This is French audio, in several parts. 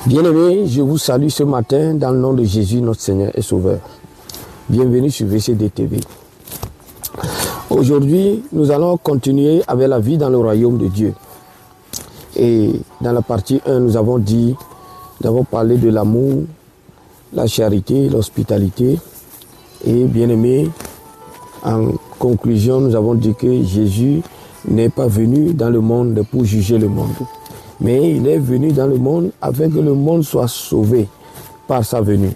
Bien-aimés, je vous salue ce matin dans le nom de Jésus, notre Seigneur et Sauveur. Bienvenue sur VCD TV. Aujourd'hui, nous allons continuer avec la vie dans le royaume de Dieu. Et dans la partie 1, nous avons parlé de l'amour, la charité, l'hospitalité. Et bien-aimés, en conclusion, nous avons dit que Jésus n'est pas venu dans le monde pour juger le monde. Mais il est venu dans le monde afin que le monde soit sauvé par sa venue.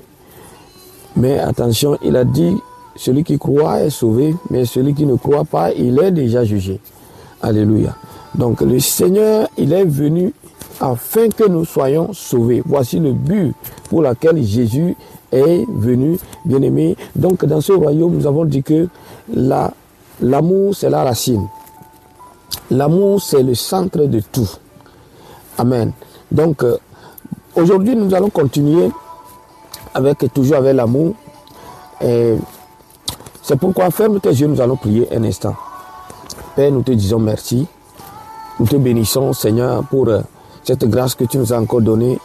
Mais attention, il a dit, celui qui croit est sauvé, mais celui qui ne croit pas, il est déjà jugé. Alléluia. Donc le Seigneur, il est venu afin que nous soyons sauvés. Voici le but pour lequel Jésus est venu, bien-aimé. Donc dans ce royaume, nous avons dit que l'amour, c'est la racine. L'amour, c'est le centre de tout. Amen. Donc, aujourd'hui, nous allons continuer toujours avec l'amour. C'est pourquoi, ferme tes yeux, nous allons prier un instant. Père, nous te disons merci. Nous te bénissons, Seigneur, pour cette grâce que tu nous as encore donnée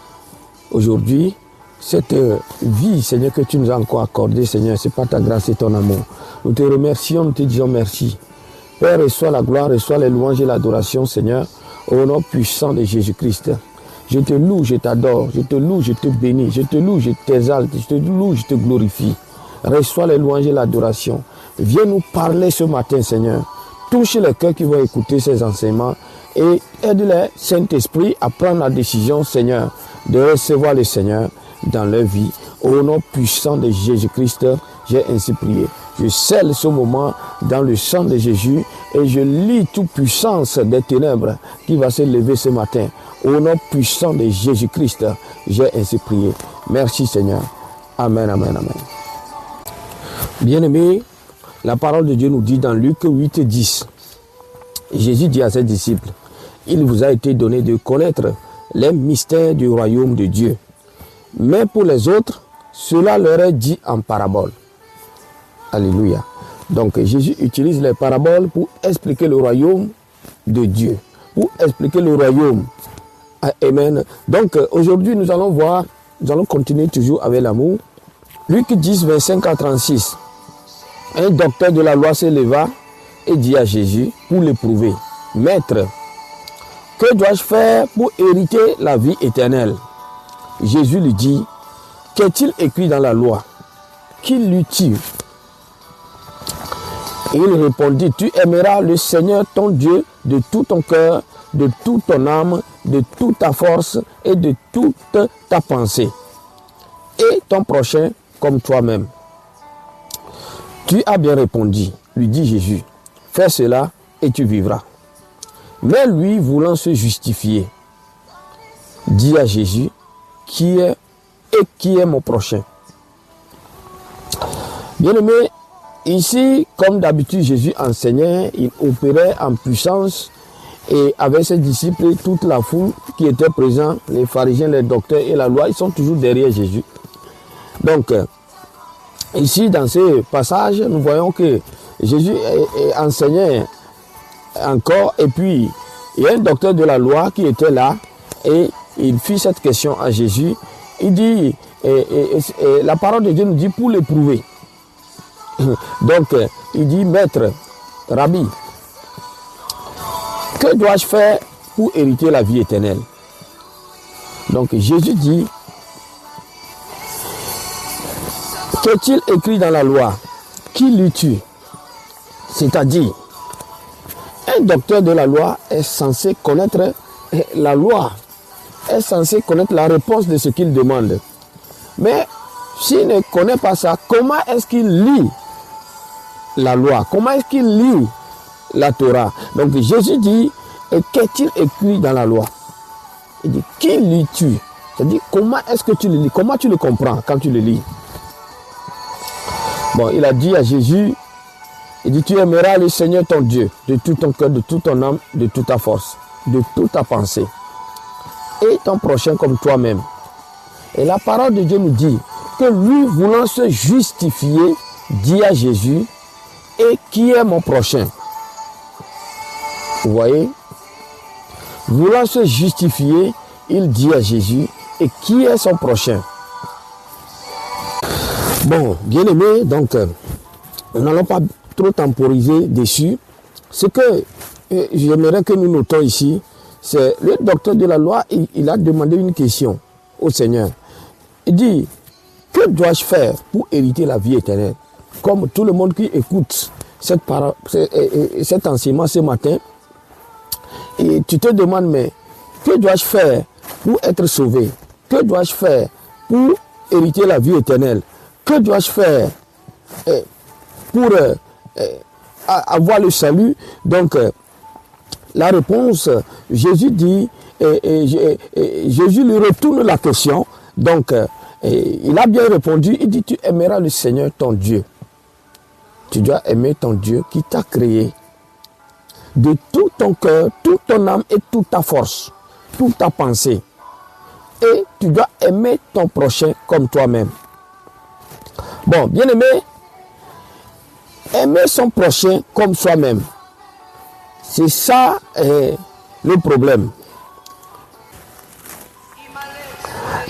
aujourd'hui. Cette vie, Seigneur, que tu nous as encore accordée, Seigneur, c'est par ta grâce et ton amour. Nous te remercions, nous te disons merci. Père, reçois la gloire, reçois les louanges et l'adoration, Seigneur, au nom puissant de Jésus-Christ. Je te loue, je t'adore, je te loue, je te bénis, je te loue, je t'exalte, je te loue, je te glorifie. Reçois les louanges et l'adoration. Viens nous parler ce matin, Seigneur. Touche les cœurs qui vont écouter ces enseignements et aide-les, Saint-Esprit, à prendre la décision, Seigneur, de recevoir le Seigneur dans leur vie. Au nom puissant de Jésus-Christ, j'ai ainsi prié. Je scelle ce moment dans le sang de Jésus et je lis toute puissance des ténèbres qui va se lever ce matin. Au nom puissant de Jésus-Christ, j'ai ainsi prié. Merci Seigneur. Amen, amen, amen. Bien-aimés, la parole de Dieu nous dit dans Luc 8 et 10, Jésus dit à ses disciples, il vous a été donné de connaître les mystères du royaume de Dieu. Mais pour les autres, cela leur est dit en parabole. Alléluia. Donc Jésus utilise les paraboles pour expliquer le royaume de Dieu. Pour expliquer le royaume. Amen. Donc aujourd'hui nous allons continuer toujours avec l'amour. Luc 10, 25 à 36. Un docteur de la loi se leva et dit à Jésus pour l'éprouver, Maître, que dois-je faire pour hériter la vie éternelle? Jésus lui dit, qu'est-il écrit dans la loi? Qui lut-il? Et il répondit, tu aimeras le Seigneur ton Dieu de tout ton cœur, de toute ton âme, de toute ta force et de toute ta pensée. Et ton prochain comme toi-même. Tu as bien répondu, lui dit Jésus. Fais cela et tu vivras. Mais lui, voulant se justifier, dit à Jésus, qui est mon prochain? Bien-aimé, ici, comme d'habitude, Jésus enseignait, il opérait en puissance et avec ses disciples et toute la foule qui était présente, les pharisiens, les docteurs et la loi, ils sont toujours derrière Jésus. Donc, ici, dans ce passage, nous voyons que Jésus enseignait encore et puis il y a un docteur de la loi qui était là et il fit cette question à Jésus. Il dit, la parole de Dieu nous dit pour l'éprouver. Donc, il dit, Maître, Rabbi, que dois-je faire pour hériter la vie éternelle? Donc, Jésus dit, qu'est-il écrit dans la loi? Qui lis-tu? C'est-à-dire, un docteur de la loi est censé connaître la loi, est censé connaître la réponse de ce qu'il demande. Mais s'il ne connaît pas ça, comment est-ce qu'il lit la loi? Comment est-ce qu'il lit la Torah? Donc Jésus dit, qu'est-il écrit dans la loi? Il dit, qui lis-tu? C'est-à-dire, comment est-ce que tu le lis? Comment tu le comprends quand tu le lis? Bon, il a dit à Jésus, il dit, tu aimeras le Seigneur ton Dieu de tout ton cœur, de toute ton âme, de toute ta force, de toute ta pensée. Et ton prochain comme toi-même. Et la parole de Dieu nous dit que lui, voulant se justifier, dit à Jésus, et qui est mon prochain? Vous voyez? Voulant se justifier, il dit à Jésus, et qui est son prochain. Bon, bien aimé, donc, nous n'allons pas trop temporiser dessus. Ce que j'aimerais que nous notons ici, c'est le docteur de la loi, il a demandé une question au Seigneur. Il dit, que dois-je faire pour hériter la vie éternelle? Comme tout le monde qui écoute cet enseignement ce matin, et tu te demandes, mais que dois-je faire pour être sauvé? Que dois-je faire pour hériter la vie éternelle? Que dois-je faire pour avoir le salut? Donc, la réponse, Jésus dit, Jésus lui retourne la question. Donc, il a bien répondu, il dit, tu aimeras le Seigneur ton Dieu. Tu dois aimer ton Dieu qui t'a créé de tout ton cœur, toute ton âme et toute ta force, toute ta pensée. Et tu dois aimer ton prochain comme toi-même. Bon, bien aimé, aimer son prochain comme soi-même. C'est ça le problème.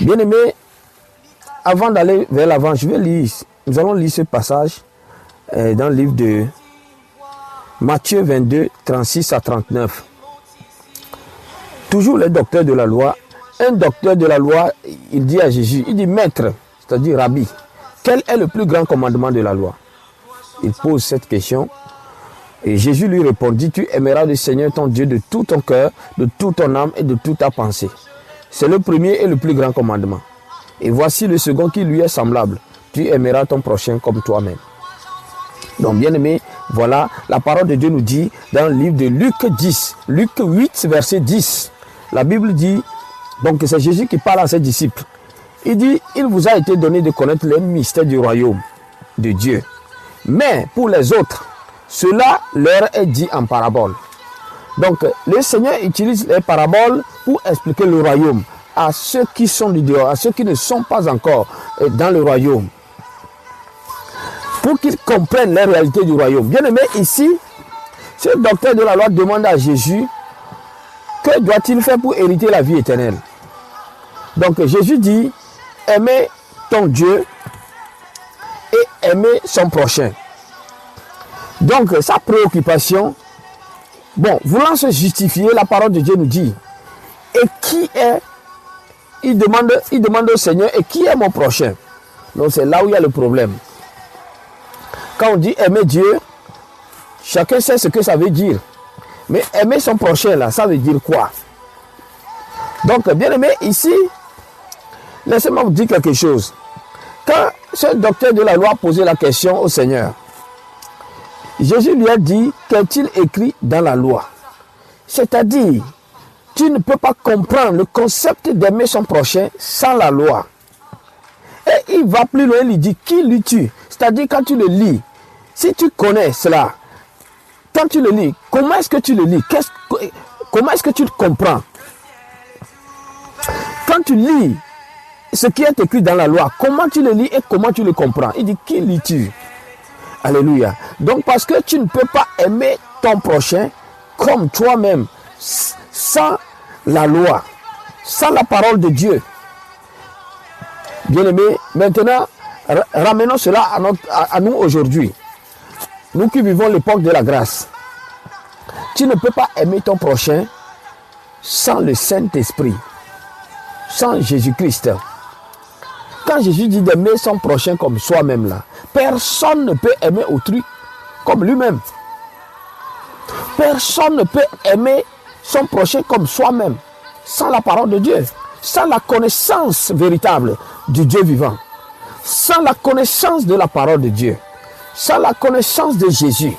Bien aimé, avant d'aller vers l'avant, nous allons lire ce passage dans le livre de Matthieu 22, 36 à 39. Toujours le docteur de la loi. Un docteur de la loi, il dit à Jésus, il dit maître, c'est-à-dire rabbi, quel est le plus grand commandement de la loi? Il pose cette question et Jésus lui répondit, tu aimeras le Seigneur ton Dieu de tout ton cœur, de toute ton âme et de toute ta pensée. C'est le premier et le plus grand commandement. Et voici le second qui lui est semblable. Tu aimeras ton prochain comme toi-même. Donc bien aimé, voilà, la parole de Dieu nous dit dans le livre de Luc 10, Luc 8, verset 10. La Bible dit, donc c'est Jésus qui parle à ses disciples. Il dit, il vous a été donné de connaître les mystères du royaume de Dieu. Mais pour les autres, cela leur est dit en parabole. Donc le Seigneur utilise les paraboles pour expliquer le royaume à ceux qui sont du dehors, à ceux qui ne sont pas encore dans le royaume. Pour qu'ils comprennent les réalités du royaume. Bien aimé, ici, ce docteur de la loi demande à Jésus, que doit-il faire pour hériter la vie éternelle? Donc Jésus dit, aimer ton Dieu et aimer son prochain. Donc sa préoccupation, bon, voulant se justifier, la parole de Dieu nous dit, et qui est, il demande au Seigneur, et qui est mon prochain? Donc c'est là où il y a le problème. Quand on dit aimer Dieu, chacun sait ce que ça veut dire. Mais aimer son prochain, là, ça veut dire quoi? Donc, bien aimé, ici, laissez-moi vous dire quelque chose. Quand ce docteur de la loi a posé la question au Seigneur, Jésus lui a dit, qu'est-il écrit dans la loi? C'est-à-dire, tu ne peux pas comprendre le concept d'aimer son prochain sans la loi. Et il va plus loin, il dit, qui lis-tu? C'est-à-dire, quand tu le lis, si tu connais cela, quand tu le lis, comment est-ce que tu le lis? Comment est-ce que tu le comprends? Quand tu lis ce qui est écrit dans la loi, comment tu le lis et comment tu le comprends? Il dit, qui lis-tu? Alléluia. Donc, parce que tu ne peux pas aimer ton prochain comme toi-même, sans la loi, sans la parole de Dieu. Bien aimé, maintenant, ramenons cela à nous aujourd'hui. Nous qui vivons l'époque de la grâce. Tu ne peux pas aimer ton prochain sans le Saint-Esprit, sans Jésus-Christ. Quand Jésus dit d'aimer son prochain comme soi-même, là, personne ne peut aimer autrui comme lui-même. Personne ne peut aimer son prochain comme soi-même, sans la parole de Dieu, sans la connaissance véritable du Dieu vivant, sans la connaissance de la parole de Dieu, sans la connaissance de Jésus,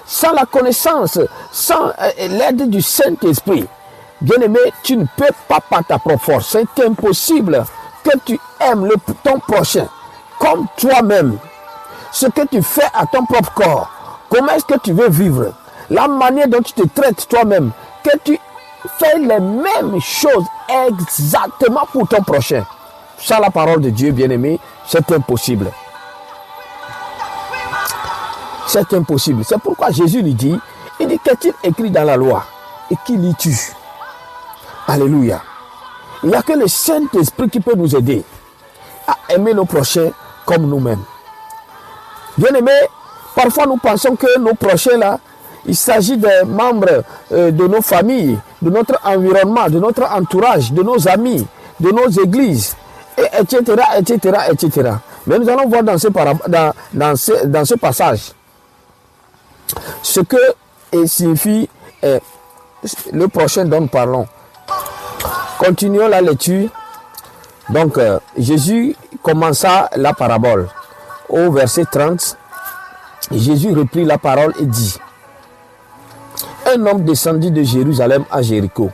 sans la connaissance, sans l'aide du Saint-Esprit. Bien-aimé, tu ne peux pas par ta propre force. C'est impossible que tu aimes ton prochain comme toi-même. Ce que tu fais à ton propre corps, comment est-ce que tu veux vivre, la manière dont tu te traites toi-même, que tu fais les mêmes choses exactement pour ton prochain. Sans la parole de Dieu, bien-aimé, c'est impossible. C'est impossible. C'est pourquoi Jésus lui dit, il dit, qu'est-il écrit dans la loi? Et qui lis-tu? Alléluia. Il n'y a que le Saint-Esprit qui peut nous aider à aimer nos prochains comme nous-mêmes. Bien-aimés, parfois nous pensons que nos prochains là, il s'agit des membres de nos familles, de notre environnement, de notre entourage, de nos amis, de nos églises, etc., etc., etc. Mais nous allons voir dans ce passage ce que signifie le prochain dont nous parlons. Continuons la lecture. Donc, Jésus commença la parabole. Au verset 30, Jésus reprit la parole et dit: un homme descendit de Jérusalem à Jéricho.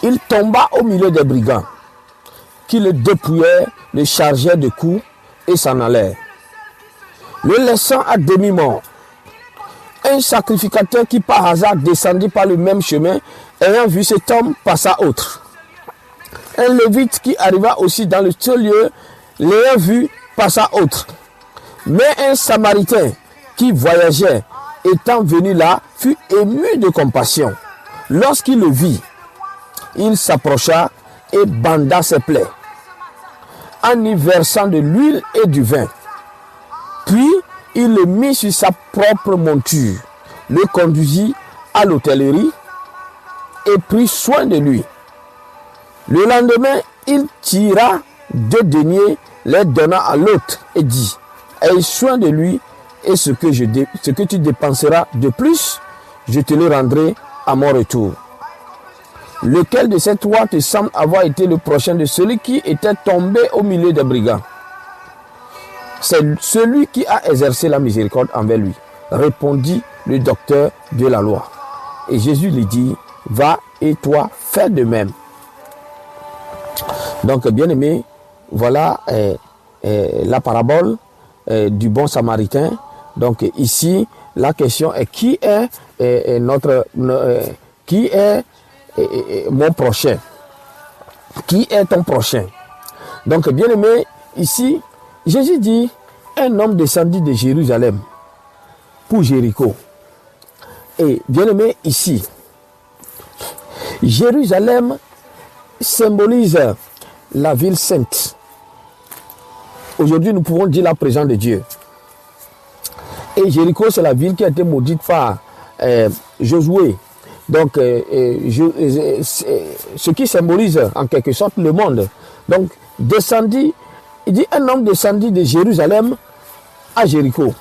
Il tomba au milieu des brigands, qui le dépouillaient, le chargeaient de coups et s'en allèrent, le laissant à demi-mort. Un sacrificateur qui par hasard descendit par le même chemin, ayant vu cet homme, passa autre. Un lévite qui arriva aussi dans le seul lieu, l'ayant vu, passa autre. Mais un samaritain qui voyageait, étant venu là, fut ému de compassion. Lorsqu'il le vit, il s'approcha et banda ses plaies, en y versant de l'huile et du vin. Puis il le mit sur sa propre monture, le conduisit à l'hôtellerie et prit soin de lui. Le lendemain, il tira 2 deniers, les donna à l'hôte et dit: aie soin de lui, et ce que tu dépenseras de plus, je te le rendrai à mon retour. Lequel de ces 3 te semble avoir été le prochain de celui qui était tombé au milieu des brigands? C'est celui qui a exercé la miséricorde envers lui, répondit le docteur de la loi. Et Jésus lui dit: va et toi, fais de même. Donc, bien aimé, voilà la parabole du bon samaritain. Donc ici, la question est: qui est mon prochain? Qui est ton prochain? Donc, bien aimé, ici, Jésus dit: un homme descendit de Jérusalem pour Jéricho. Et bien aimé, ici, Jérusalem symbolise la ville sainte. Aujourd'hui, nous pouvons dire la présence de Dieu. Et Jéricho, c'est la ville qui a été maudite par Josué. Donc, ce qui symbolise en quelque sorte le monde. Donc, descendit, il dit: un homme descendit de Jérusalem à Jéricho.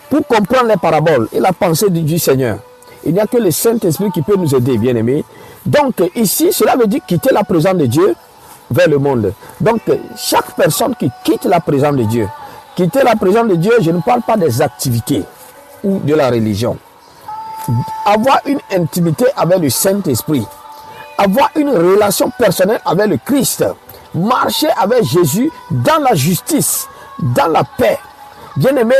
Pour comprendre les paraboles et la pensée du Seigneur, il n'y a que le Saint-Esprit qui peut nous aider, bien aimés. Donc, ici, cela veut dire quitter la présence de Dieu vers le monde. Donc, chaque personne qui quitte la présence de Dieu, quitter la présence de Dieu, je ne parle pas des activités ou de la religion. Avoir une intimité avec le Saint-Esprit, avoir une relation personnelle avec le Christ, marcher avec Jésus dans la justice, dans la paix. Bien-aimé,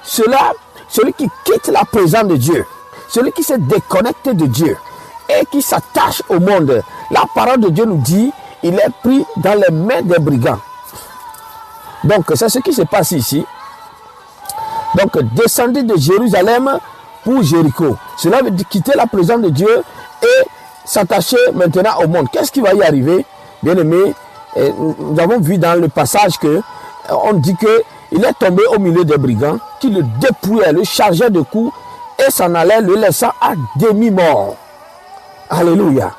celui qui quitte la présence de Dieu, celui qui s'est déconnecté de Dieu et qui s'attache au monde, la parole de Dieu nous dit: il est pris dans les mains des brigands. Donc, c'est ce qui se passe ici. Donc, descendez de Jérusalem pour Jéricho. Cela veut dire quitter la présence de Dieu et s'attacher maintenant au monde. Qu'est-ce qui va y arriver? Bien aimé, nous avons vu dans le passage que on dit qu'il est tombé au milieu des brigands qui le dépouillaient, le chargeaient de coups et s'en allait, le laissant à demi-mort. Alléluia.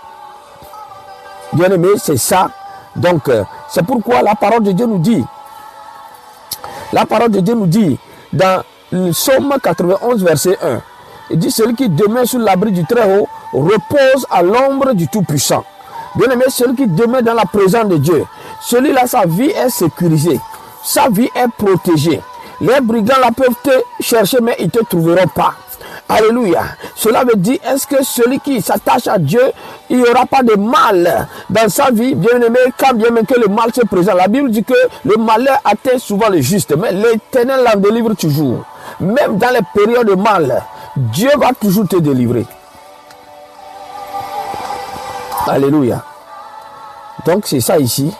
Bien aimé, c'est ça. Donc, c'est pourquoi la parole de Dieu nous dit, dans le psaume 91, verset 1, il dit: celui qui demeure sous l'abri du Très-Haut repose à l'ombre du Tout-Puissant. Bien aimé, celui qui demeure dans la présence de Dieu, celui-là, sa vie est sécurisée, sa vie est protégée. Les brigands la peuvent te chercher, mais ils ne te trouveront pas. Alléluia. Cela veut dire, est-ce que celui qui s'attache à Dieu, il n'y aura pas de mal dans sa vie, bien aimé, quand bien même que le mal se présente. La Bible dit que le malheur atteint souvent le juste, mais l'Éternel l'en délivre toujours. Même dans les périodes de mal, Dieu va toujours te délivrer. Alléluia. Donc c'est ça ici.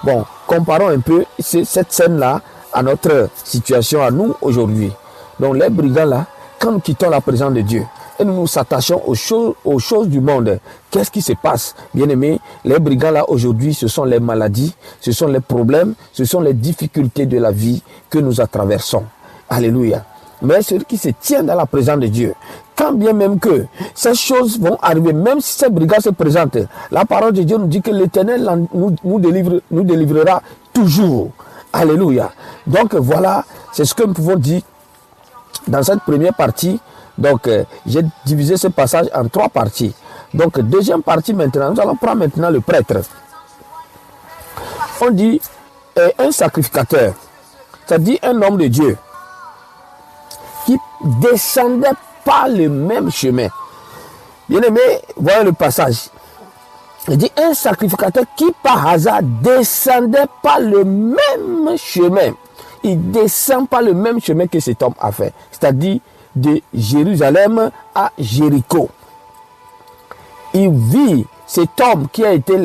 Bon, comparons un peu cette scène-là à notre situation, à nous aujourd'hui. Donc les brigands là, quand nous quittons la présence de Dieu, et nous nous attachons aux choses du monde. Qu'est-ce qui se passe? Bien-aimés, les brigands là aujourd'hui, ce sont les maladies, ce sont les problèmes, ce sont les difficultés de la vie que nous traversons. Alléluia. Mais celui qui se tient dans la présence de Dieu, quand bien même que ces choses vont arriver, même si ces brigands se présentent, la parole de Dieu nous dit que l'Éternel nous délivrera toujours. Alléluia. Donc voilà, c'est ce que nous pouvons dire dans cette première partie. Donc j'ai divisé ce passage en 3 parties. Donc deuxième partie maintenant, nous allons prendre maintenant le prêtre. On dit un sacrificateur, c'est-à-dire un homme de Dieu qui descendait pas le même chemin. Bien aimé, voyez le passage. Il dit un sacrificateur qui par hasard descendait pas le même chemin. Il descend pas le même chemin que cet homme a fait. C'est-à-dire de Jérusalem à Jéricho. Il vit cet homme qui a été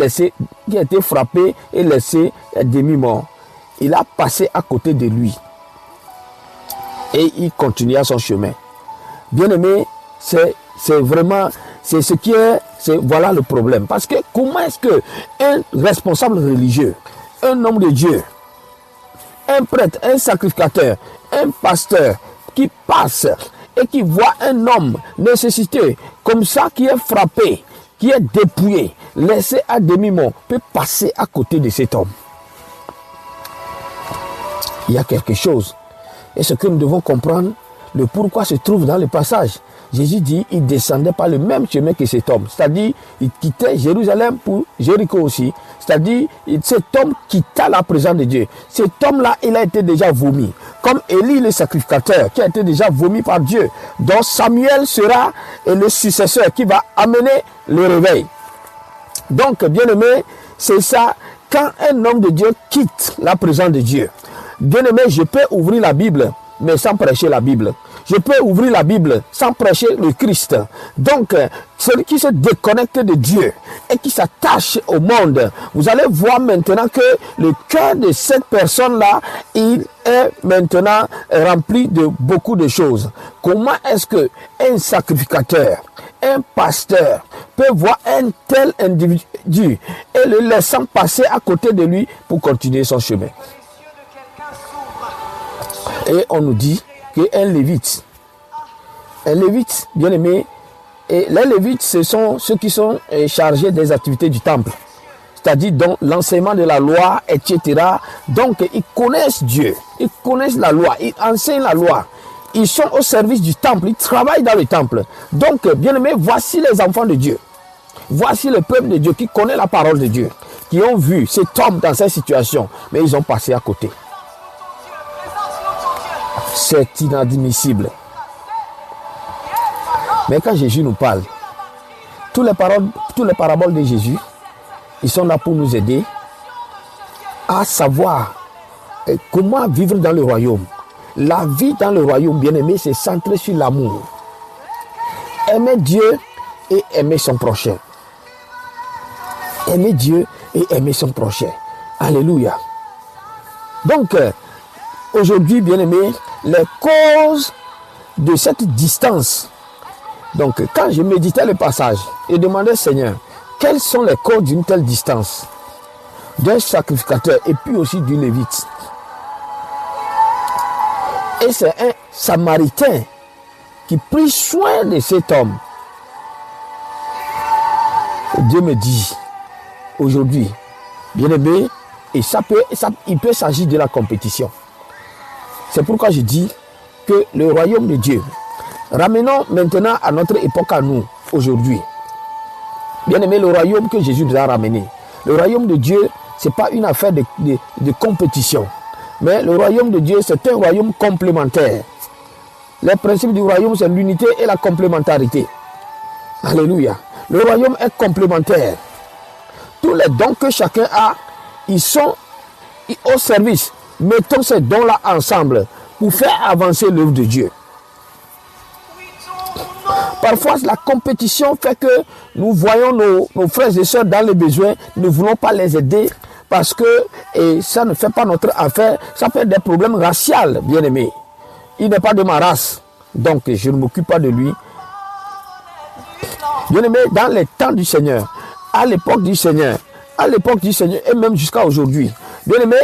frappé et laissé demi-mort. Il a passé à côté de lui. Et il continua son chemin. Bien aimé, voilà le problème. Parce que comment est-ce qu'un responsable religieux, un homme de Dieu, un prêtre, un sacrificateur, un pasteur qui passe et qui voit un homme nécessité comme ça, qui est frappé, qui est dépouillé, laissé à demi-mort, peut passer à côté de cet homme? Il y a quelque chose. Et ce que nous devons comprendre, le pourquoi se trouve dans le passage. Jésus dit, il descendait par le même chemin que cet homme. C'est-à-dire, il quittait Jérusalem pour Jéricho aussi. C'est-à-dire, cet homme quitta la présence de Dieu. Cet homme-là, il a été déjà vomi. Comme Élie, le sacrificateur, qui a été déjà vomi par Dieu. Donc Samuel sera le successeur qui va amener le réveil. Donc, bien aimé, c'est ça. Quand un homme de Dieu quitte la présence de Dieu, bien aimé, je peux ouvrir la Bible, mais sans prêcher la Bible. Je peux ouvrir la Bible sans prêcher le Christ. Donc, celui qui se déconnecte de Dieu et qui s'attache au monde, vous allez voir maintenant que le cœur de cette personne-là, il est maintenant rempli de beaucoup de choses. Comment est-ce qu'un sacrificateur, un pasteur peut voir un tel individu et le laissant passer à côté de lui pour continuer son chemin? Et on nous dit qu'un lévite, bien aimé, et les lévites, ce sont ceux qui sont chargés des activités du temple, c'est-à-dire dans l'enseignement de la loi, etc. Donc, ils connaissent Dieu, ils connaissent la loi, ils enseignent la loi, ils sont au service du temple, ils travaillent dans le temple. Donc, bien aimé, voici les enfants de Dieu, voici le peuple de Dieu qui connaît la parole de Dieu, qui ont vu cet homme dans cette situation, mais ils ont passé à côté. C'est inadmissible. Mais quand Jésus nous parle, tous les paraboles de Jésus, ils sont là pour nous aider à savoir comment vivre dans le royaume. La vie dans le royaume, bien aimé, c'est centré sur l'amour. Aimer Dieu et aimer son prochain. Aimer Dieu et aimer son prochain. Alléluia. Donc, aujourd'hui, bien aimé, les causes de cette distance. Donc, quand je méditais le passage et demandais, Seigneur, quelles sont les causes d'une telle distance d'un sacrificateur et puis aussi du lévite? Et c'est un Samaritain qui prit soin de cet homme. Dieu me dit, aujourd'hui, bien aimé, et il peut s'agir de la compétition. C'est pourquoi je dis que le royaume de Dieu, ramenons maintenant à notre époque à nous, aujourd'hui. Bien aimé, le royaume que Jésus nous a ramené. Le royaume de Dieu, ce n'est pas une affaire de compétition. Mais le royaume de Dieu, c'est un royaume complémentaire. Les principes du royaume, c'est l'unité et la complémentarité. Alléluia. Le royaume est complémentaire. Tous les dons que chacun a, ils sont au service. Mettons ces dons-là ensemble pour faire avancer l'œuvre de Dieu. Parfois, la compétition fait que nous voyons nos frères et sœurs dans les besoins, nous ne voulons pas les aider parce que ça ne fait pas notre affaire. Ça peut être des problèmes raciaux, bien aimé. Il n'est pas de ma race, donc je ne m'occupe pas de lui. Bien-aimé, dans les temps du Seigneur, à l'époque du Seigneur, et même jusqu'à aujourd'hui, bien-aimé,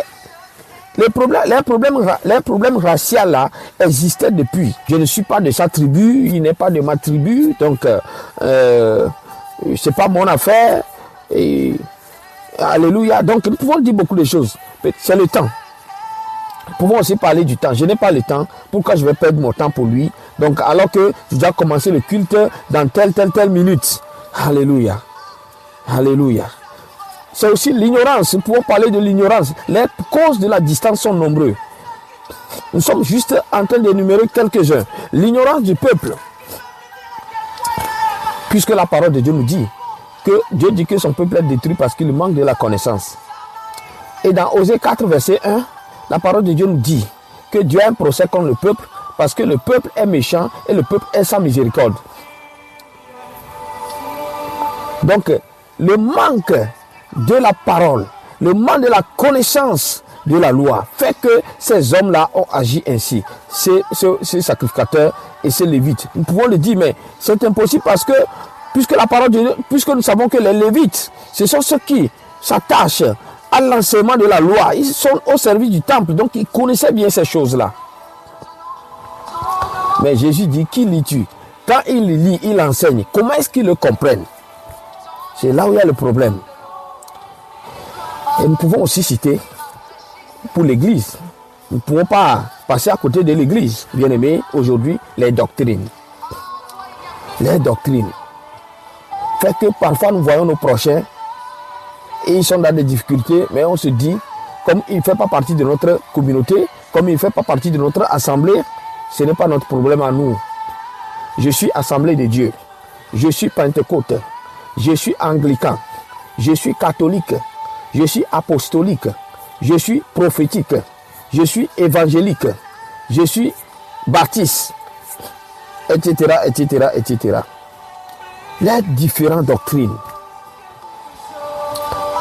les problèmes raciaux là existaient depuis. Je ne suis pas de sa tribu, il n'est pas de ma tribu, donc c'est pas mon affaire. Et alléluia. Donc nous pouvons dire beaucoup de choses. C'est le temps. Nous pouvons aussi parler du temps. Je n'ai pas le temps. Pourquoi je vais perdre mon temps pour lui? Donc alors que je dois commencer le culte dans telle minute. Alléluia. Alléluia. C'est aussi l'ignorance. Nous pouvons parler de l'ignorance. Les causes de la distance sont nombreuses. Nous sommes juste en train d'énumérer quelques-uns. L'ignorance du peuple. Puisque la parole de Dieu nous dit que Dieu dit que son peuple est détruit parce qu'il manque de la connaissance. Et dans Osée 4, verset 1, la parole de Dieu nous dit que Dieu a un procès contre le peuple parce que le peuple est méchant et le peuple est sans miséricorde. Donc, le manque de la parole, le manque de la connaissance de la loi fait que ces hommes-là ont agi ainsi. Ces sacrificateurs et ces lévites. Nous pouvons le dire, mais c'est impossible parce que, puisque la parole de Dieu, puisque nous savons que les lévites, ce sont ceux qui s'attachent à l'enseignement de la loi. Ils sont au service du temple, donc ils connaissaient bien ces choses-là. Mais Jésus dit, qui lis-tu? Quand il lit, il enseigne. Comment est-ce qu'ils le comprennent? C'est là où il y a le problème. Et nous pouvons aussi citer pour l'Église. Nous ne pouvons pas passer à côté de l'Église. Bien aimé, aujourd'hui, les doctrines. Les doctrines. Fait que parfois nous voyons nos prochains et ils sont dans des difficultés, mais on se dit, comme il ne fait pas partie de notre communauté, comme il ne fait pas partie de notre assemblée, ce n'est pas notre problème à nous. Je suis assemblée de Dieu. Je suis pentecôte. Je suis anglican. Je suis catholique. Je suis apostolique. Je suis prophétique. Je suis évangélique. Je suis baptiste. Etc., etc., etc. Les différentes doctrines.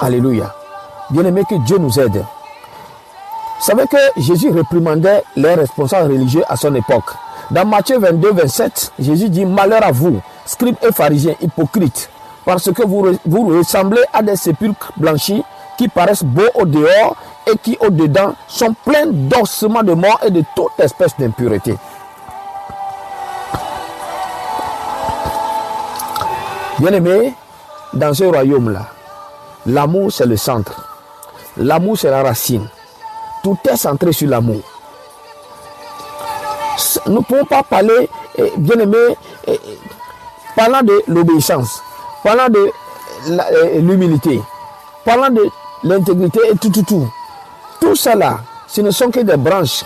Alléluia. Bien-aimé, que Dieu nous aide. Vous savez que Jésus réprimandait les responsables religieux à son époque. Dans Matthieu 22, 27, Jésus dit, malheur à vous, scribes et pharisiens hypocrites, parce que vous ressemblez à des sépulcres blanchis qui paraissent beaux au dehors et qui au dedans sont pleins d'ossements de mort et de toute espèce d'impureté. Bien-aimé, dans ce royaume-là, l'amour c'est le centre. L'amour c'est la racine. Tout est centré sur l'amour. Nous ne pouvons pas parler, bien-aimé, parlant de l'obéissance, parlant de l'humilité, parlant de l'intégrité et tout. Tout ça là, ce ne sont que des branches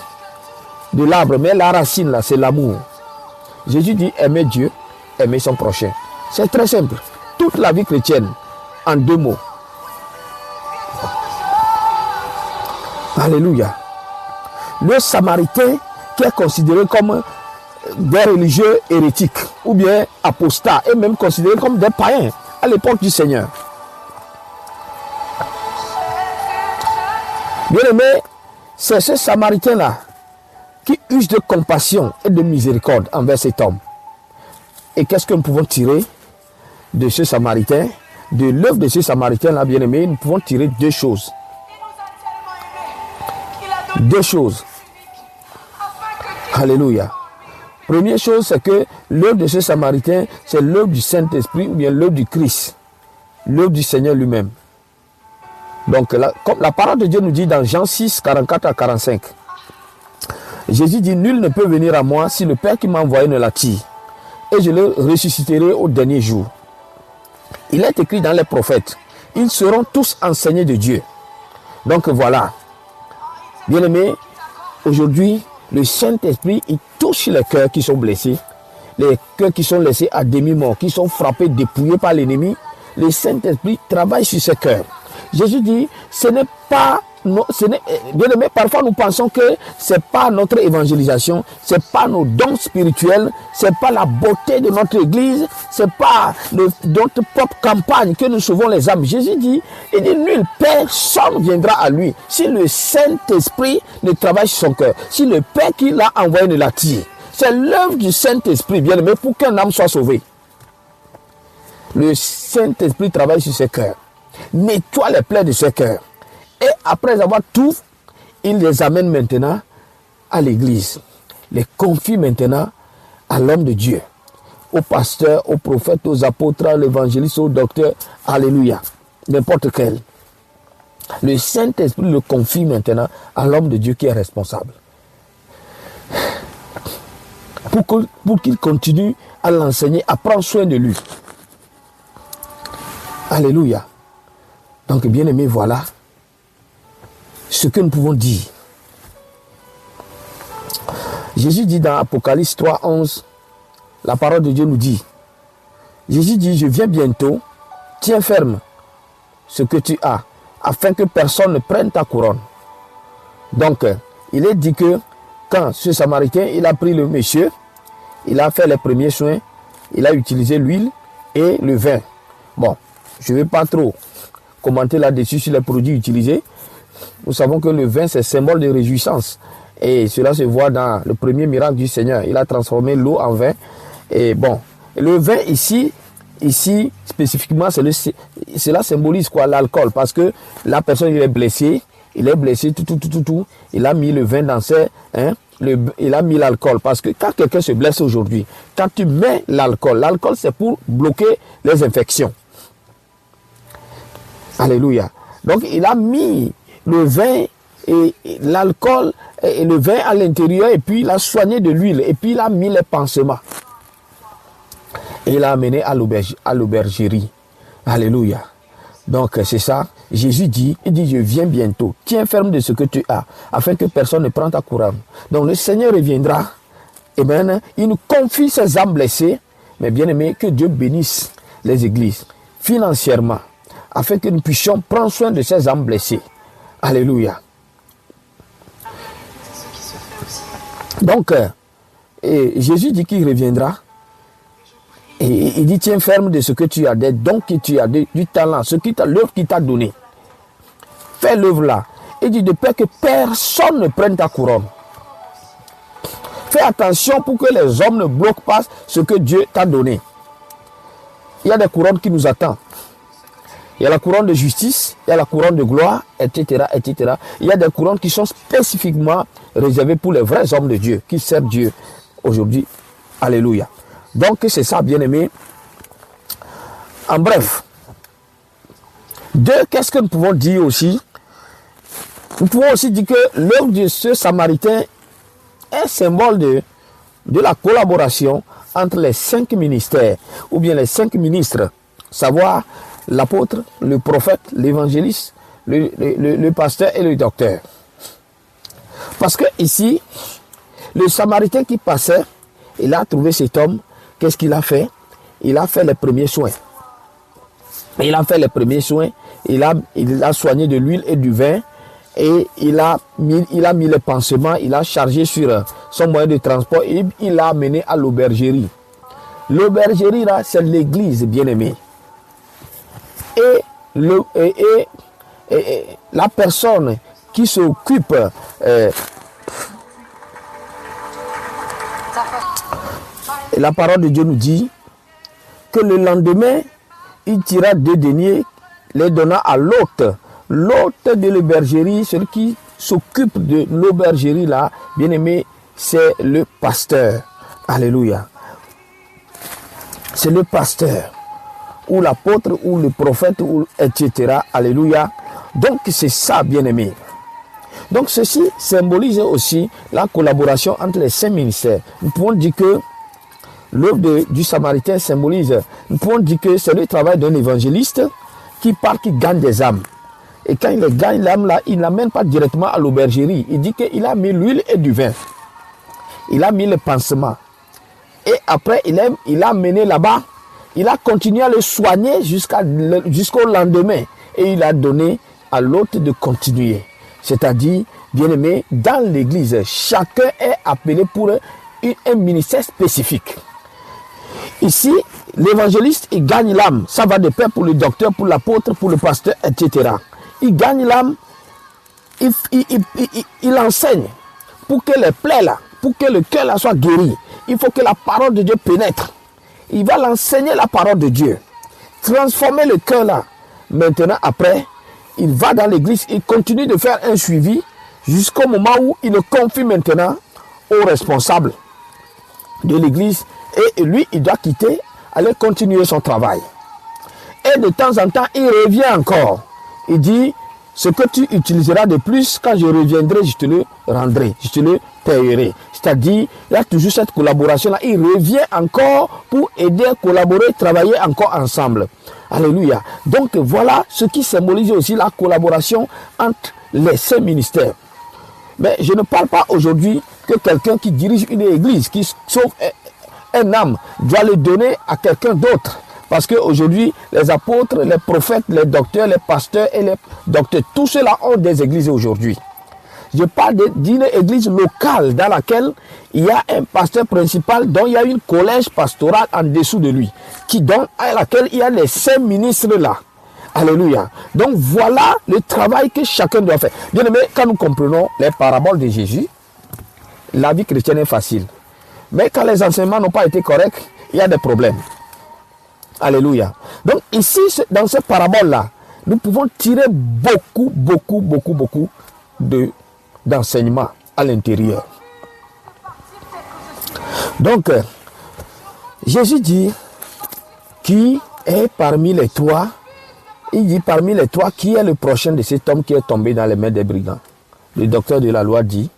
de l'arbre, mais la racine là, c'est l'amour. Jésus dit aimer Dieu, aimer son prochain. C'est très simple. Toute la vie chrétienne, en 2 mots. Alléluia. Le Samaritain qui est considéré comme des religieux hérétiques ou bien apostats et même considéré comme des païens à l'époque du Seigneur. Bien aimé, c'est ce Samaritain-là qui use de compassion et de miséricorde envers cet homme. Et qu'est-ce que nous pouvons tirer de ce Samaritain, de l'œuvre de ce Samaritain-là, bien aimé? Nous pouvons tirer 2 choses. 2 choses. Alléluia. Première chose, c'est que l'œuvre de ce Samaritain, c'est l'œuvre du Saint-Esprit ou bien l'œuvre du Christ, l'œuvre du Seigneur lui-même. Donc, comme la parole de Dieu nous dit dans Jean 6, 44 à 45, Jésus dit, nul ne peut venir à moi si le Père qui m'a envoyé ne l'attire, et je le ressusciterai au dernier jour. Il est écrit dans les prophètes, ils seront tous enseignés de Dieu. Donc voilà. Bien-aimés, aujourd'hui, le Saint-Esprit, il touche les cœurs qui sont blessés, les cœurs qui sont laissés à demi-mort, qui sont frappés, dépouillés par l'ennemi. Le Saint-Esprit travaille sur ces cœurs. Jésus dit, ce n'est pas, bien-aimés, parfois nous pensons que ce n'est pas notre évangélisation, ce n'est pas nos dons spirituels, ce n'est pas la beauté de notre église, ce n'est pas notre propre campagne que nous sauvons les âmes. Jésus dit, il dit, nul personne viendra à lui si le Saint-Esprit ne travaille sur son cœur, si le Père qui l'a envoyé ne l'attire. C'est l'œuvre du Saint-Esprit, bien-aimé, pour qu'un âme soit sauvé. Le Saint-Esprit travaille sur ses cœurs, nettoie les plaies de ses cœurs. Et après avoir tout, il les amène maintenant à l'église. Les confie maintenant à l'homme de Dieu, aux pasteurs, aux prophètes, aux apôtres, à l'évangéliste, aux docteurs. Alléluia. N'importe quel. Le Saint-Esprit le confie maintenant à l'homme de Dieu qui est responsable. Pour qu'il continue à l'enseigner, à prendre soin de lui. Alléluia. Donc, bien aimé, voilà ce que nous pouvons dire. Jésus dit dans Apocalypse 3, 11, la parole de Dieu nous dit, Jésus dit, je viens bientôt, tiens ferme ce que tu as, afin que personne ne prenne ta couronne. Donc, il est dit que quand ce Samaritain, il a pris le monsieur, il a fait les premiers soins, il a utilisé l'huile et le vin. Bon, je ne vais pas trop commenter là-dessus sur les produits utilisés. Nous savons que le vin, c'est symbole de réjouissance. Et cela se voit dans le premier miracle du Seigneur. Il a transformé l'eau en vin. Et bon, le vin ici spécifiquement, cela symbolise quoi? L'alcool. Parce que la personne, il est blessé, tout. Il a mis le vin dans ses... il a mis l'alcool. Parce que quand quelqu'un se blesse aujourd'hui, quand tu mets l'alcool c'est pour bloquer les infections. Alléluia. Donc il a mis le vin et l'alcool et le vin à l'intérieur, et puis il a soigné de l'huile, et puis il a mis les pansements. Et il l'a amené à l'aubergerie. Alléluia. Donc c'est ça. Jésus dit, je viens bientôt. Tiens ferme de ce que tu as, afin que personne ne prenne ta couronne. Donc le Seigneur reviendra. Et bien, il nous confie ses âmes blessées. Mais bien aimé, que Dieu bénisse les églises financièrement, afin que nous puissions prendre soin de ces âmes blessées. Alléluia. Donc, Jésus dit qu'il reviendra. Et il dit, tiens ferme de ce que tu as, des dons que tu as, du talent, l'œuvre qu'il t'a donné. Fais l'œuvre là. Il dit, de peur que personne ne prenne ta couronne. Fais attention pour que les hommes ne bloquent pas ce que Dieu t'a donné. Il y a des couronnes qui nous attendent. Il y a la couronne de justice, il y a la couronne de gloire, etc., etc. Il y a des couronnes qui sont spécifiquement réservées pour les vrais hommes de Dieu, qui servent Dieu aujourd'hui. Alléluia. Donc c'est ça, bien-aimé. En bref, qu'est-ce que nous pouvons dire aussi? Nous pouvons aussi dire que l'œuvre de ce Samaritain est symbole de la collaboration entre les 5 ministères, ou bien les 5 ministres, savoir l'apôtre, le prophète, l'évangéliste, le pasteur et le docteur. Parce que ici, le Samaritain qui passait, il a trouvé cet homme. Qu'est-ce qu'il a fait? Il a fait les premiers soins. Il a soigné de l'huile et du vin. Et il a mis les pansements. Il a chargé sur son moyen de transport. Et il l'a amené à l'aubergerie. L'aubergerie, là, c'est l'église, bien-aimée. Et la personne qui s'occupe la parole de Dieu nous dit que le lendemain, il tira 2 deniers, les donna à l'hôte. L'hôte de l'aubergerie, celui qui s'occupe de l'aubergerie là, bien aimé, c'est le pasteur. Alléluia. C'est le pasteur, ou l'apôtre, ou le prophète, etc. Alléluia. Donc c'est ça, bien aimé. Donc ceci symbolise aussi la collaboration entre les 5 ministères. Nous pouvons dire que l'œuvre du Samaritain symbolise, nous pouvons dire que c'est le travail d'un évangéliste qui part, qui gagne des âmes. Et quand il gagne l'âme là, il n'amène pas directement à l'aubergerie. Il dit qu'il a mis l'huile et du vin. Il a mis le pansement. Et après, il a amené là-bas. Il a continué à le soigner jusqu'au lendemain. Et il a donné à l'autre de continuer. C'est-à-dire, bien aimé, dans l'église, chacun est appelé pour un ministère spécifique. Ici, l'évangéliste, il gagne l'âme. Ça va de pair pour le docteur, pour l'apôtre, pour le pasteur, etc. Il gagne l'âme, il enseigne pour que les plaies là, pour que le cœur là soit guéri. Il faut que la parole de Dieu pénètre. Il va l'enseigner la parole de Dieu. transformer le cœur là. Maintenant, après, il va dans l'église, il continue de faire un suivi jusqu'au moment où il le confie maintenant au responsable de l'église et lui, il doit quitter, aller continuer son travail. Et de temps en temps, il revient encore. Il dit, ce que tu utiliseras de plus, quand je reviendrai, je te le rendrai, je te le payerai. C'est-à-dire, il y a toujours cette collaboration-là. Il revient encore pour aider, collaborer, travailler encore ensemble. Alléluia. Donc voilà ce qui symbolise aussi la collaboration entre les 5 ministères. Mais je ne parle pas aujourd'hui que quelqu'un qui dirige une église, qui sauve un âme, doit le donner à quelqu'un d'autre. Parce qu'aujourd'hui, les apôtres, les prophètes, les docteurs, les pasteurs et les docteurs, tous ceux-là ont des églises aujourd'hui. Je parle d'une église locale dans laquelle il y a un pasteur principal dont il y a une collège pastorale en dessous de lui, à laquelle il y a les 5 ministres là. Alléluia. Donc voilà le travail que chacun doit faire. Bien aimé, quand nous comprenons les paraboles de Jésus, la vie chrétienne est facile. Mais quand les enseignements n'ont pas été corrects, il y a des problèmes. Alléluia. Donc ici, dans cette parabole-là, nous pouvons tirer beaucoup d'enseignements à l'intérieur. Donc, Jésus dit, qui est parmi les trois, il dit parmi les trois, qui est le prochain de cet homme qui est tombé dans les mains des brigands? Le docteur de la loi dit,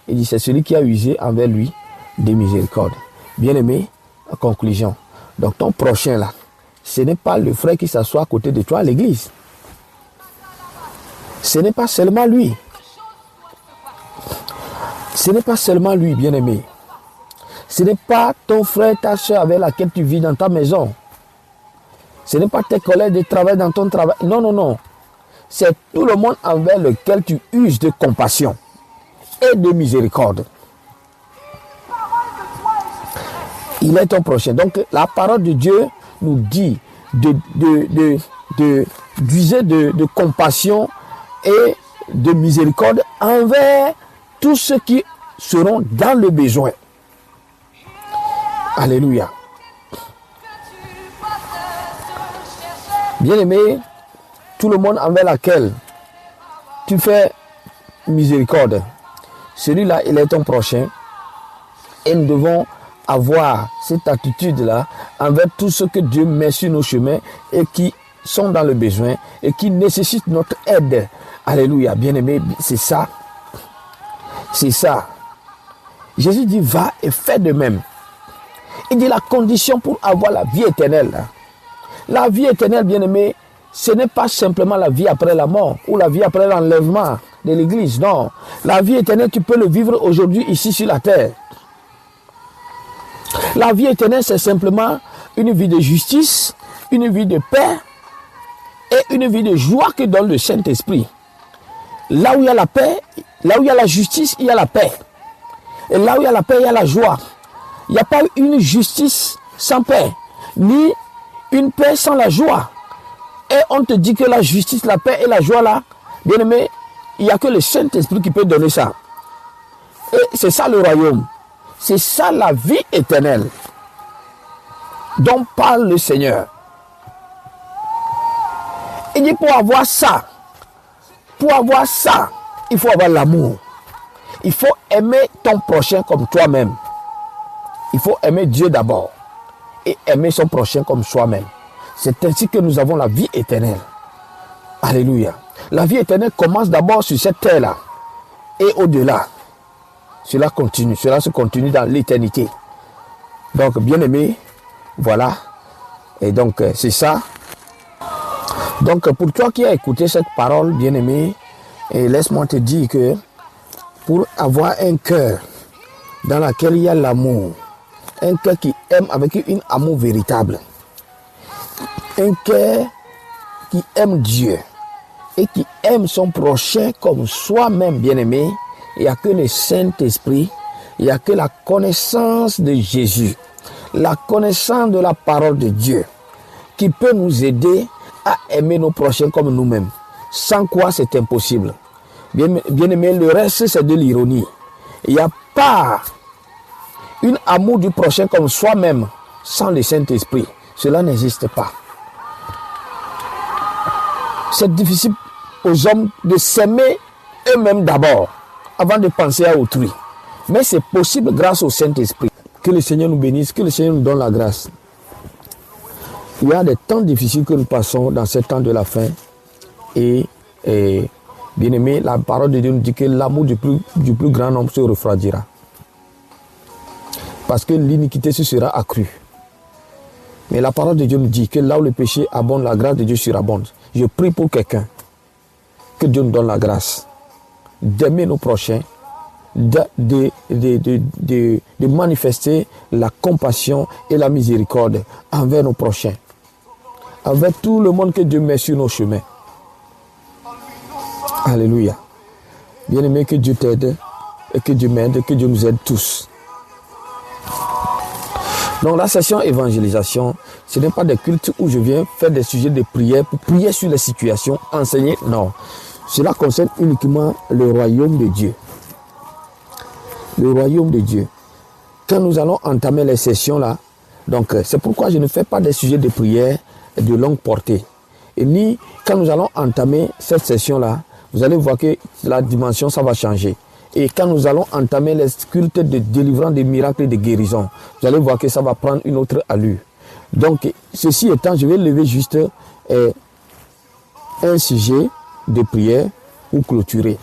il dit, c'est celui qui a usé envers lui de miséricorde. Bien-aimé, en conclusion, donc ton prochain là, ce n'est pas le frère qui s'assoit à côté de toi à l'église. Ce n'est pas seulement lui. Ce n'est pas seulement lui, bien-aimé. Ce n'est pas ton frère, ta soeur avec laquelle tu vis dans ta maison. Ce n'est pas tes collègues de travail dans ton travail. Non, non, non. C'est tout le monde envers lequel tu uses de compassion et de miséricorde. Il est ton prochain. Donc, la parole de Dieu nous dit d'user de compassion et de miséricorde envers tous ceux qui seront dans le besoin. Alléluia. Bien-aimé, tout le monde envers lequel tu fais miséricorde, celui-là, il est ton prochain. Et nous devons avoir cette attitude-là envers tous ceux que Dieu met sur nos chemins et qui sont dans le besoin et qui nécessitent notre aide. Alléluia. Bien-aimé, c'est ça. C'est ça. Jésus dit, va et fais de même. Il dit la condition pour avoir la vie éternelle. La vie éternelle, bien-aimé, ce n'est pas simplement la vie après la mort ou la vie après l'enlèvement de l'église. Non. La vie éternelle, tu peux le vivre aujourd'hui ici sur la terre. La vie éternelle, c'est simplement une vie de justice, une vie de paix et une vie de joie que donne le Saint-Esprit. Là où il y a la paix, là où il y a la justice, il y a la paix. Et là où il y a la paix, il y a la joie. Il n'y a pas une justice sans paix, ni une paix sans la joie. Et on te dit que la justice, la paix et la joie là, bien aimé, il n'y a que le Saint-Esprit qui peut donner ça. Et c'est ça le royaume. C'est ça la vie éternelle dont parle le Seigneur. Il dit pour avoir ça, il faut avoir l'amour. Il faut aimer ton prochain comme toi-même. Il faut aimer Dieu d'abord et aimer son prochain comme soi-même. C'est ainsi que nous avons la vie éternelle. Alléluia. La vie éternelle commence d'abord sur cette terre-là et au-delà. Cela se continue dans l'éternité. Donc, bien-aimé, voilà. Et donc, c'est ça. Donc, pour toi qui as écouté cette parole, bien-aimé, laisse-moi te dire que pour avoir un cœur dans lequel il y a l'amour, un cœur qui aime avec un amour véritable, un cœur qui aime Dieu et qui aime son prochain comme soi-même, bien-aimé, il n'y a que le Saint-Esprit, il n'y a que la connaissance de Jésus, la connaissance de la parole de Dieu qui peut nous aider à aimer nos prochains comme nous-mêmes. Sans quoi c'est impossible. Bien-aimé, le reste c'est de l'ironie. Il n'y a pas un amour du prochain comme soi-même sans le Saint-Esprit. Cela n'existe pas. C'est difficile aux hommes de s'aimer eux-mêmes d'abord, avant de penser à autrui. Mais c'est possible grâce au Saint-Esprit. Que le Seigneur nous bénisse, que le Seigneur nous donne la grâce. Il y a des temps difficiles que nous passons dans ces temps de la fin. Et bien aimé, la parole de Dieu nous dit que l'amour du plus grand nombre se refroidira. Parce que l'iniquité se sera accrue. Mais la parole de Dieu nous dit que là où le péché abonde, la grâce de Dieu surabonde. Je prie pour quelqu'un. Que Dieu nous donne la grâce d'aimer nos prochains, de manifester la compassion et la miséricorde envers nos prochains, avec tout le monde que Dieu met sur nos chemins. Alléluia. Bien-aimé, que Dieu t'aide et que Dieu m'aide, que Dieu nous aide tous. Donc la session évangélisation, ce n'est pas des cultes où je viens faire des sujets de prière pour prier sur les situations, enseigner. Non. Cela concerne uniquement le royaume de Dieu. Le royaume de Dieu. Quand nous allons entamer les sessions là, donc c'est pourquoi je ne fais pas des sujets de prière de longue portée. Et ni quand nous allons entamer cette session là, vous allez voir que la dimension ça va changer. Et quand nous allons entamer les cultes de délivrance, des miracles et de guérison, vous allez voir que ça va prendre une autre allure. Donc, ceci étant, je vais lever juste un sujet de prière pour clôturer.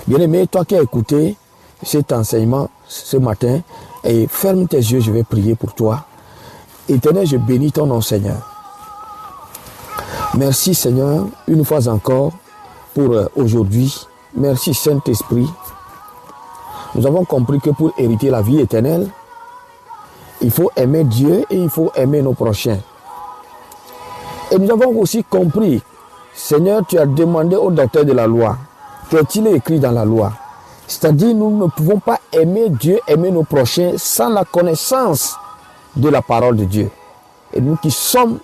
Bien-aimé, toi qui as écouté cet enseignement ce matin, et ferme tes yeux, je vais prier pour toi. Éternel, je bénis ton nom, Seigneur. Merci, Seigneur, une fois encore pour aujourd'hui. Merci Saint-Esprit. Nous avons compris que pour hériter la vie éternelle, il faut aimer Dieu et il faut aimer nos prochains. Et nous avons aussi compris, Seigneur, tu as demandé aux docteurs de la loi, qu'est-il écrit dans la loi? C'est-à-dire, nous ne pouvons pas aimer Dieu, aimer nos prochains sans la connaissance de la parole de Dieu. Et nous qui sommes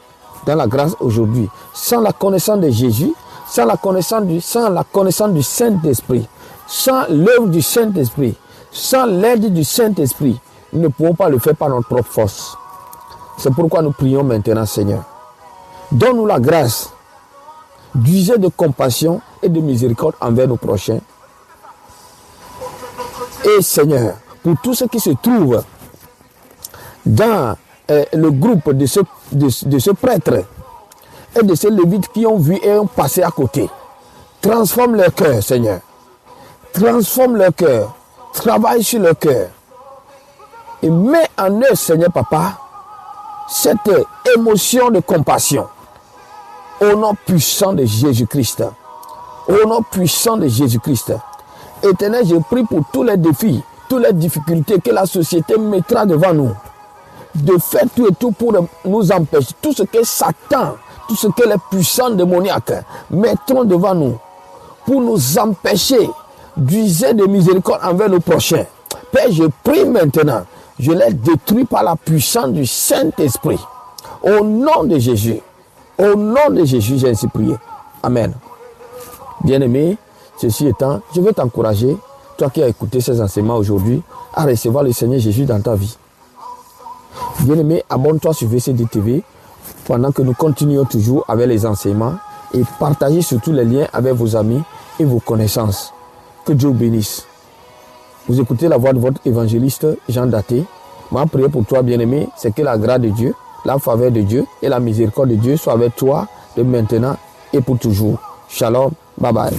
dans la grâce aujourd'hui, sans la connaissance de Jésus, sans la connaissance du Saint-Esprit, sans l'œuvre du Saint-Esprit, sans l'aide du Saint-Esprit, nous ne pouvons pas le faire par notre propre force. C'est pourquoi nous prions maintenant, Seigneur. Donne-nous la grâce d'user de compassion et de miséricorde envers nos prochains. Et Seigneur, pour tous ceux qui se trouvent dans le groupe de ce prêtre, et de ces lévites qui ont vu et ont passé à côté. Transforme leur cœur, Seigneur. Transforme leur cœur. Travaille sur leur cœur. Et mets en eux, Seigneur Papa, cette émotion de compassion. Au nom puissant de Jésus-Christ. Au nom puissant de Jésus-Christ. Éternel, je prie pour tous les défis, toutes les difficultés que la société mettra devant nous. De faire tout et tout pour nous empêcher. Tout ce que Satan, tout ce que les puissants démoniaques mettront devant nous pour nous empêcher d'user de miséricorde envers nos prochains. Père, je prie maintenant, je les détruis par la puissance du Saint-Esprit. Au nom de Jésus, j'ai ainsi prié. Amen. Bien-aimé, ceci étant, je veux t'encourager, toi qui as écouté ces enseignements aujourd'hui, à recevoir le Seigneur Jésus dans ta vie. Bien-aimé, abonne-toi sur VCD TV pendant que nous continuons toujours avec les enseignements et partagez surtout les liens avec vos amis et vos connaissances. Que Dieu vous bénisse. Vous écoutez la voix de votre évangéliste Jean Daté. Ma prière pour toi, bien-aimé, c'est que la grâce de Dieu, la faveur de Dieu et la miséricorde de Dieu soient avec toi de maintenant et pour toujours. Shalom, bye bye.